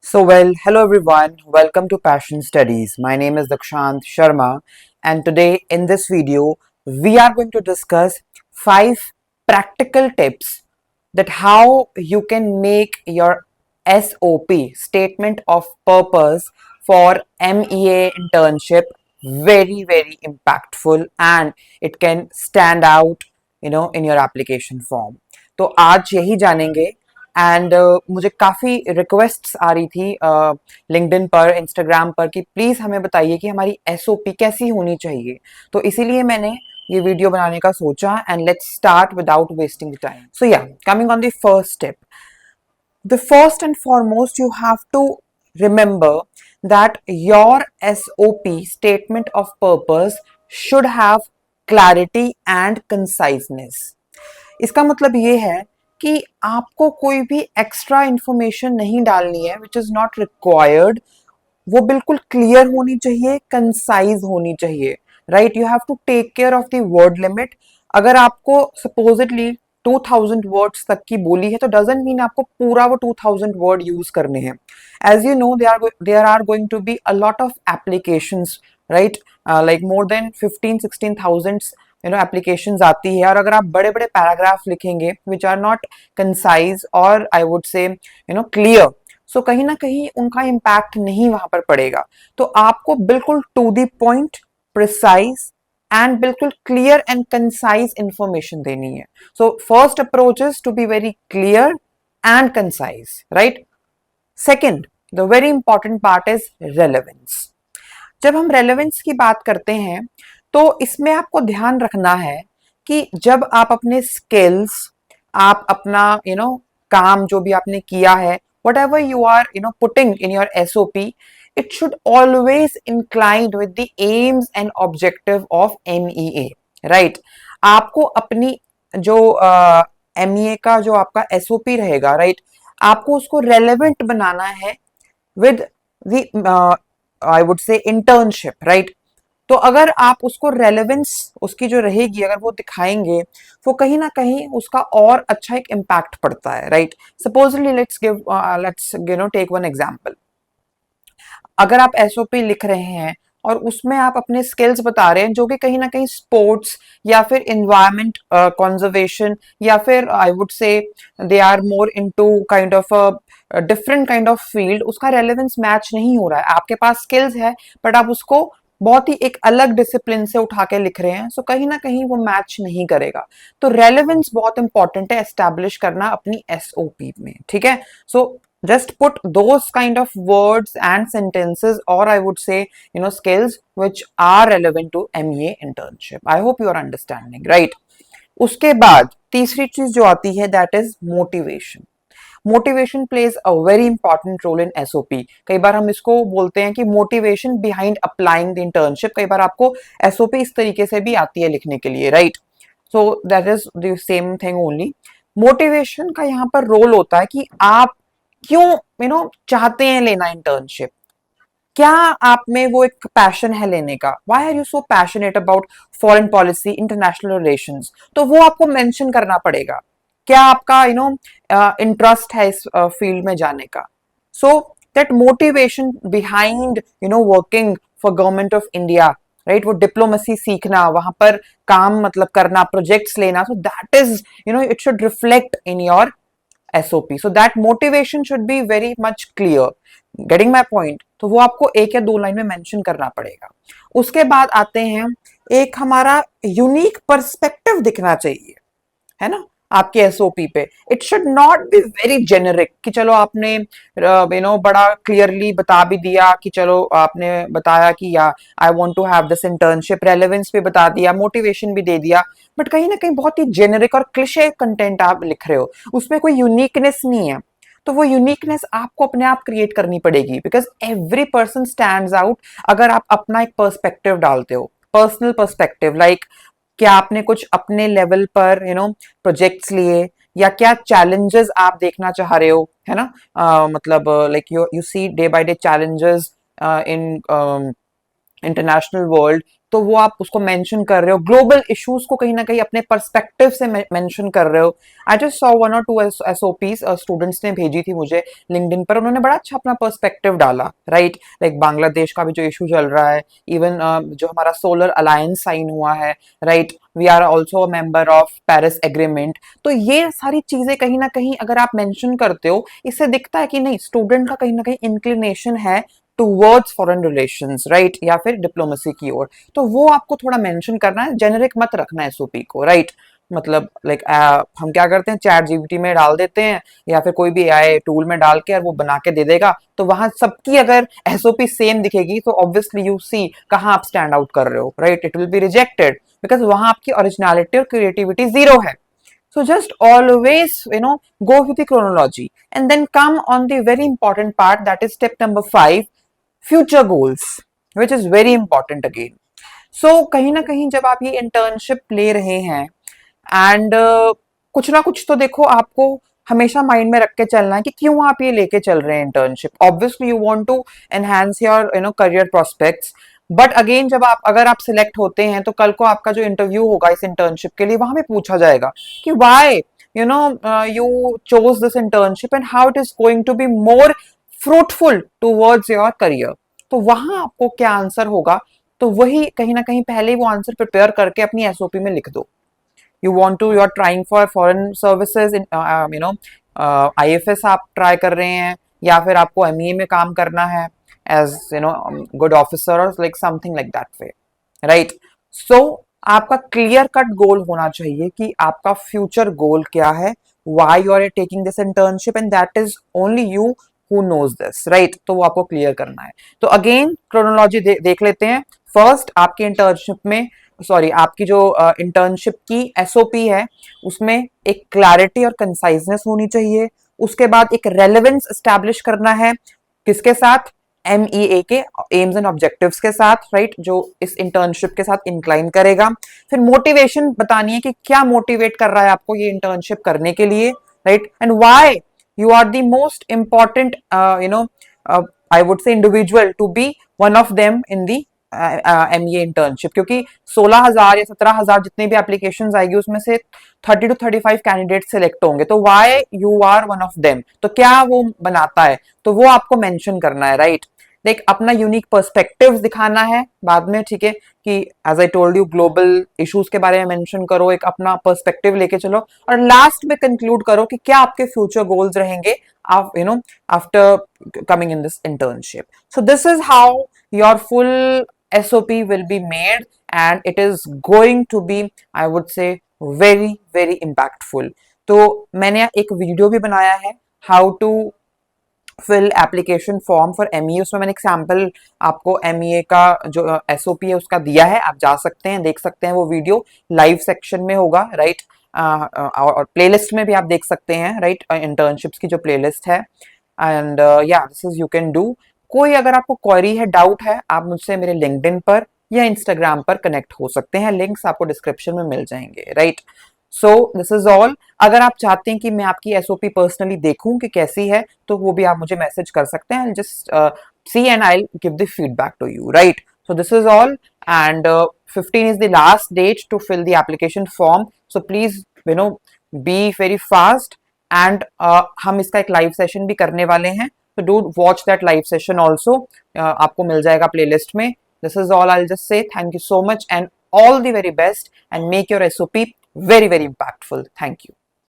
Hello everyone, welcome to Passion Studies. My name is Dakshant Sharma, and today in this video, we are going to discuss 5 practical tips that how you can make your SOP, Statement of Purpose, for MEA internship very impactful, and it can stand out, in your application form. तो आज यही जानेंगे and मुझे काफ़ी requests आ रही थी LinkedIn पर, Instagram पर कि प्लीज़ हमें बताइए कि हमारी एसओपी कैसी होनी चाहिए। तो इसीलिए मैंने ये वीडियो बनाने का सोचा and let's start without wasting time. So yeah coming on the first step, the first and foremost you have to remember that your SOP, statement of purpose, should have clarity and conciseness. इसका मतलब ये है कि आपको कोई भी extra information नहीं डालनी है विच इज नॉट रिक्वायर्ड। वो बिल्कुल क्लियर होनी चाहिए, कंसाइज होनी चाहिए, right. You have to take care of the word limit. अगर आपको सपोजिटली 2000 वर्ड्स तक की बोली है तो डजंट मीन आपको पूरा वो 2000 वर्ड यूज करने हैं। As you know there are going to be a lot of applications, right, like more than 15-16,000 applications आती है, और अगर आप बड़े बड़े पैराग्राफ लिखेंगे विच आर नॉट कंसाइज और आई वुड से क्लियर, सो कहीं ना कहीं उनका इम्पैक्ट नहीं वहां पर पड़ेगा। तो आपको बिल्कुल to the point, precise and बिल्कुल क्लियर एंड कंसाइज इंफॉर्मेशन देनी है। So first approach is to be very clear and concise, right. Second, the very important part is relevance. जब हम रेलेवेंस की बात करते हैं तो इसमें आपको ध्यान रखना है कि जब आप अपने स्किल्स, आप अपना काम जो भी आपने किया है, whatever you are putting in your SOP, it should always incline with the aims and objective of MEA, right। आपको अपनी जो MEA का जो आपका SOP रहेगा, राइट, आपको उसको रेलेवेंट बनाना है with the I would say internship, right। तो अगर आप उसको रेलेवेंस उसकी जो रहेगी अगर वो दिखाएंगे, वो कहीं ना कहीं उसका और अच्छा एक इम्पैक्ट पड़ता है, right. Supposedly let's take one example. अगर आप एसओपी लिख रहे हैं और उसमें आप अपने स्किल्स बता रहे हैं जो कि कहीं ना कहीं स्पोर्ट्स या फिर इन्वायरमेंट कंजर्वेशन या फिर I would say they are more into kind of a different kind of field, उसका रेलेवेंस मैच नहीं हो रहा है। आपके पास स्किल्स है बट आप उसको बहुत ही एक अलग डिसिप्लिन से उठा के लिख रहे हैं, सो कहीं ना कहीं वो मैच नहीं करेगा। तो रेलेवेंस बहुत इंपॉर्टेंट है एस्टैब्लिश करना अपनी एसओपी में, ठीक है। सो just put those kind of words and sentences, or I would say skills which are relevant to MEA internship. I hope you are understanding, right। उसके बाद तीसरी चीज जो आती है that is motivation. Motivation plays a very important role in SOP. कई बार हम इसको बोलते हैं कि motivation behind applying the internship. कई बार आपको एसओपी इस तरीके से भी आती है लिखने के लिए, right. So that is the same thing only. Motivation का यहाँ पर रोल होता है कि आप क्यों चाहते हैं लेना इंटर्नशिप, क्या आप में वो एक पैशन है लेने का। Why are you so passionate about foreign policy, international relations, तो वो आपको मेंशन करना पड़ेगा। क्या आपका इंटरेस्ट है इस फील्ड में जाने का। So that motivation behind working for government of India, right, वो डिप्लोमेसी सीखना, वहां पर काम मतलब करना, प्रोजेक्ट्स लेना, so that is it should reflect in your SOP. So that motivation should be very much clear. Getting my point? तो वो आपको एक या दो लाइन में मेंशन करना पड़ेगा। उसके बाद आते हैं, एक हमारा यूनिक पर्सपेक्टिव दिखना चाहिए, है ना, आपके एसओपी पे। It should not be very generic कि चलो आपने बड़ा क्लियरली बता भी दिया कि चलो आपने बताया कि या I want to have this internship, relevance भी बता दिया, मोटिवेशन भी दे दिया, बट कहीं ना कहीं बहुत ही जेनेरिक और क्लिशे कंटेंट आप लिख रहे हो, उसमें कोई यूनिकनेस नहीं है। तो वो यूनिकनेस आपको अपने आप क्रिएट करनी पड़ेगी, because every person stands out अगर आप अपना एक पर्सपेक्टिव डालते हो, पर्सनल पर्सपेक्टिव, लाइक क्या आपने कुछ अपने लेवल पर प्रोजेक्ट्स लिए, या क्या चैलेंजेस आप देखना चाह रहे हो, है ना। मतलब like you see day by day challenges in international world, तो वो आप उसको मेंशन कर रहे हो, ग्लोबल इश्यूज को कहीं ना कहीं अपने पर्सपेक्टिव से मेंशन कर रहे हो। I just saw 1 or 2 SOPs students ने भेजी थी मुझे लिंक्डइन पर, उन्होंने बड़ा अच्छा अपना पर्सपेक्टिव डाला, राइट। लाइक बांग्लादेश का भी जो इशू चल रहा है, इवन जो हमारा सोलर अलायंस साइन हुआ है, right, we are also a member of Paris agreement. तो ये सारी चीजें कहीं ना कहीं अगर आप मेंशन करते हो, इससे दिखता है कि नहीं, स्टूडेंट का कहीं ना कहीं इंक्लिनेशन है टूवर्ड्स फॉरेन रिलेशंस, राइट, या फिर डिप्लोमेसी की ओर। तो वो आपको थोड़ा मेंशन करना है, जेनेरिक मत रखना है एसओपी को, राइट। मतलब लाइक हम क्या करते हैं, चैट जीपीटी में डाल देते हैं या फिर कोई भी एआई टूल में डाल के और वो बना के दे देगा, तो वहां सबकी अगर एसओपी सेम दिखेगी तो ऑब्वियसली यू सी कहाँ आप स्टैंड आउट कर रहे हो, right. It will be rejected because वहां आपकी ओरिजिनलिटी और क्रिएटिविटी जीरो है। So just always, go with the chronology and then come on the very important part, that is step number 5, future goals, which is very important again. So कहीं ना कहीं जब आप ये इंटर्नशिप ले रहे हैं एंड कुछ ना कुछ तो देखो आपको हमेशा माइंड में रख के चलना है कि क्यों आप ये लेके चल रहे हैं internship. Obviously you want to enhance your career prospects, but again जब आप अगर आप सिलेक्ट होते हैं तो कल को आपका जो इंटरव्यू होगा इस इंटर्नशिप के लिए, वहां पे पूछा जाएगा कि Y you chose this internship and how it is going to be more fruitful towards your career। तो वहां आपको क्या आंसर होगा, तो वही कहीं ना कहीं पहले ही वो आंसर प्रिपेयर करके अपनी एसओपी में लिख दो। You are trying for foreign services in IFS आप ट्राई कर रहे हैं, या फिर आपको एमईए में काम करना है एज गुड ऑफिसर और like something like that way, right. So आपका क्लियर कट गोल होना चाहिए कि आपका फ्यूचर गोल क्या है, why you are taking this internship, and that is only you who knows this, right. तो वो आपको क्लियर करना है। तो अगेन क्रोनोलॉजी देख लेते हैं। फर्स्ट आपकी इंटर्नशिप में, सॉरी, आपकी जो इंटर्नशिप की एसओपी है उसमें एक क्लैरिटी और कंसाइजनेस होनी चाहिए। उसके बाद एक रेलेवेंस एस्टैब्लिश करना है, किसके साथ, एमईए के एम्स एंड ऑब्जेक्टिव्स के साथ, राइट, जो इस इंटर्नशिप के साथ इंक्लाइन करेगा। फिर मोटिवेशन बतानी है कि क्या मोटिवेट कर रहा है आपको ये इंटर्नशिप करने के लिए, right, and why you are the most important I would say individual to be one of them in the MEA internship. क्योंकि 16,000 या 17,000 जितने भी एप्लीकेशंस आएगी उसमें से 30 to 35 कैंडिडेट सिलेक्ट होंगे, तो why you are one of them, तो क्या वो बनाता है, तो वो आपको मेंशन करना है, राइट। लाइक अपना यूनिक पर्सपेक्टिव दिखाना है बाद में, ठीक है, कि as I told you global issues के बारे में मेंशन करो, एक अपना पर्सपेक्टिव लेके चलो, और लास्ट में कंक्लूड करो कि क्या आपके फ्यूचर गोल्स रहेंगे after coming in this internship. So this is how your full SOP will be made and it is going to be, I would say, very very impactful। तो मैंने एक video भी बनाया है, how to fill application form for MEA, उसमें मैंने एक sample आपको एमईए का जो एसओपी है उसका दिया है, आप जा सकते हैं, देख सकते हैं, वो वीडियो लाइव सेक्शन में होगा, राइट, और प्लेलिस्ट में भी आप देख सकते हैं, राइट, इंटर्नशिप्स की जो प्लेलिस्ट है। एंड या this is you can do. कोई अगर आपको क्वेरी है, डाउट है, आप मुझसे मेरे लिंक्डइन पर या इंस्टाग्राम पर कनेक्ट हो सकते हैं, लिंक्स आपको डिस्क्रिप्शन में मिल जाएंगे, right. So this is all. अगर आप चाहते हैं कि मैं आपकी एसओपी पर्सनली देखूं कि कैसी है, तो वो भी आप मुझे मैसेज कर सकते हैं, just see and I give the feedback to you, right. So this is all and 15 is the last date to fill the application form, so please be very fast and हम इसका एक live session भी करने वाले हैं, so do watch that live session also, आपको मिल जाएगा playlist में। This is all, I'll just say thank you so much and all the very best and make your SOP very very impactful। Thank you।